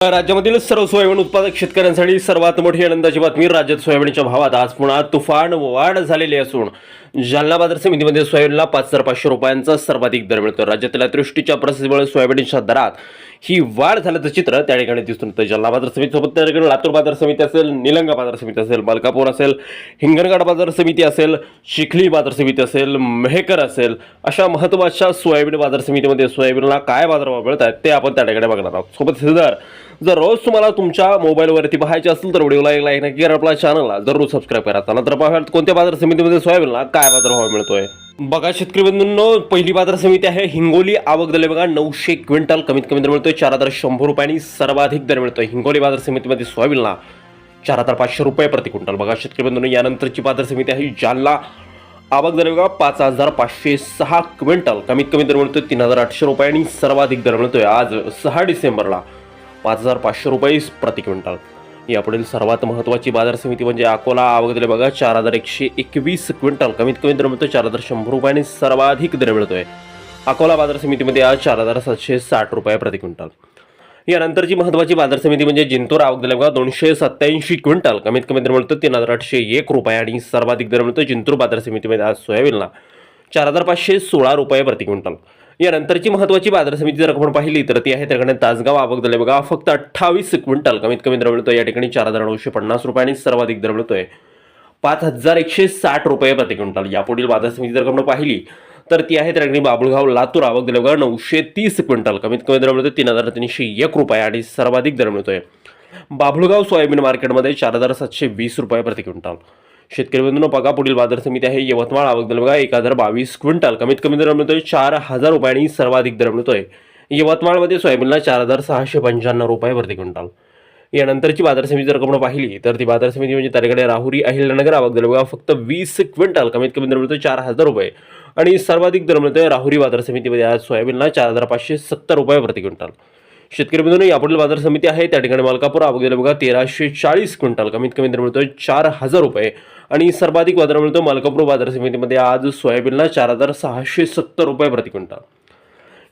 राज्यामधील सर्व सोयाबीन उत्पादक शेतकऱ्यांसाठी सर्वात मोठी आनंदाची बातमी. राज्यात सोयाबीनच्या भावात आज पुन्हा तुफान वाढ झालेली असून जालना बाजार समितीमध्ये सोयाबीनला 5,500 रुपयांचा सर्वाधिक दर मिळतो. राज्यातील अतिवृष्टीच्या परिस्थितीमुळे सोयाबीनच्या दरात ही वाढ झाल्याचं चित्र त्या ठिकाणी दिसून येतं. जालना बाजार समितीसोबत त्या ठिकाणी लातूर बाजार समिती असेल, निलंगा बाजार समिती असेल, मलकापूर असेल, हिंगणघाट बाजार समिती असेल, चिखली बाजार समिती असेल, मेहकर असेल, अशा महत्त्वाच्या सोयाबीन बाजार समितीमध्ये सोयाबीनला काय बाजारभाव मिळत आहेत ते आपण त्या ठिकाणी बघणार आहोत. सोबत जर रोज तुम्हाला तुमच्या मोबाईलवरती पाहायचे असेल तर व्हिडिओला एक लाईक नक्की करा, आपल्या चॅनलला जरूर सबस्क्राईब करा. त्यानंतर पाहूयात कोणत्या बाजार समितीमध्ये सोयाबीनला काय बाजारभाव मिळतोय. बघा शेतकरी बंधूंनो, पहिली बाजार समिती आहे हिंगोली. आवक झाले बघा 900 क्विंटल, कमीत कमी दर मिळतोय 4,100 रुपयांनी सर्वाधिक दर मिळतोय हिंगोली बाजार समितीमध्ये सोयाबीनला 4,500 रुपये प्रति क्विंटल. बघा शेतकरी बंधूंनो, यानंतरची बाजार समिती आहे जालना. आवक झाले बघा 5,506 क्विंटल, कमीत कमी दर मिळतोय 3,800 रुपयांनी सर्वाधिक दर मिळतोय आज 6 डिसेंबरला 5,500 रुपये प्रति क्विंटल. यापुढील सर्वात महत्त्वाची बाजार समिती म्हणजे अकोला. आवक दिले बघा 4,121 क्विंटल, कमीत कमी दर मिळतोय 4,100 रुपयांनी सर्वाधिक दर मिळतोय अकोला बाजार समितीमध्ये आज 4,760 रुपये प्रति क्विंटल. यानंतरची महत्त्वाची बाजार समिती म्हणजे जिंतूर. आवक दिले बघा 287 क्विंटल, कमीत कमी दर मिळतो 3,801 रुपये आणि सर्वाधिक दर मिळतो जिंतूर बाजार समितीमध्ये आज सोयाबीनला 4,516 रुपये प्रति क्विंटल. यानंतरची महत्त्वाची बाजार समिती जर आपण पाहिली तर ती आहे त्या ठिकाणी तासगाव. आवक झाले बघा फक्त 28 क्विंटल, कमीत कमी दर मिळतोय या ठिकाणी 4,950 रुपये आणि सर्वाधिक दर मिळतोय 5,160 रुपये प्रति क्विंटल. यापुढील बाजार समिती जर आपण पाहिली तर ती आहे त्या ठिकाणी बाबुळगाव लातूर. आवक दिले बघा 930 क्विंटल, कमीत कमी दर मिळतोय 3,301 रुपये आणि सर्वाधिक दर मिळतोय बाबुळगाव सोयाबीन मार्केटमध्ये 4,720 रुपये प्रति क्विंटल. शेतकरी बंधूंनो, बघा पुढील बाजार समिती आहे यवतमाळ. आवक दिले बघा 1,022 क्विंटल, कमीत कमी दर मिळतोय 4,000 रुपये आणि सर्वाधिक दर मिळतोय यवतमाळमध्ये सोयाबीनला 4,695 रुपये प्रति क्विंटल. यानंतरची बाजार समिती जर आपण पाहिली तर ती बाजार समिती म्हणजे त्याकडे राहुरी अहिल्यानगर. आवक दिले बघा फक्त 20 क्विंटल, कमीत कमी दर मिळतोय 4,000 रुपये आणि सर्वाधिक दर मिळतोय राहुरी बाजार समितीमध्ये आज सोयाबीनला 4,570 रुपये प्रति क्विंटल. शेतकरी बंधूंनो, यापुढील बाजार समिती आहे त्या ठिकाणी मलकापूर. आवक दिले बघा 1,340 क्विंटल, कमीत कमी दर मिळतोय 4,000 रुपये आणि सर्वाधिक बाजार मिळतो मलकापूर बाजार समितीमध्ये आज सोयाबीनला 4,670 रुपये प्रति क्विंटल.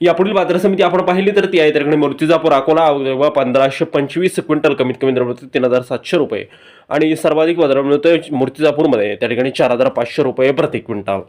यापुढील बाजार समिती आपण पाहिली तर ती आहे त्या ठिकाणी मूर्तिजापूर अकोला. आवक दिले बघा 1,525 क्विंटल, कमीत कमी दर मिळतोय 3,700 रुपये आणि सर्वाधिक बाजार मिळतोय मूर्तिजापूरमध्ये त्या ठिकाणी 4,500 रुपये प्रति क्विंटल.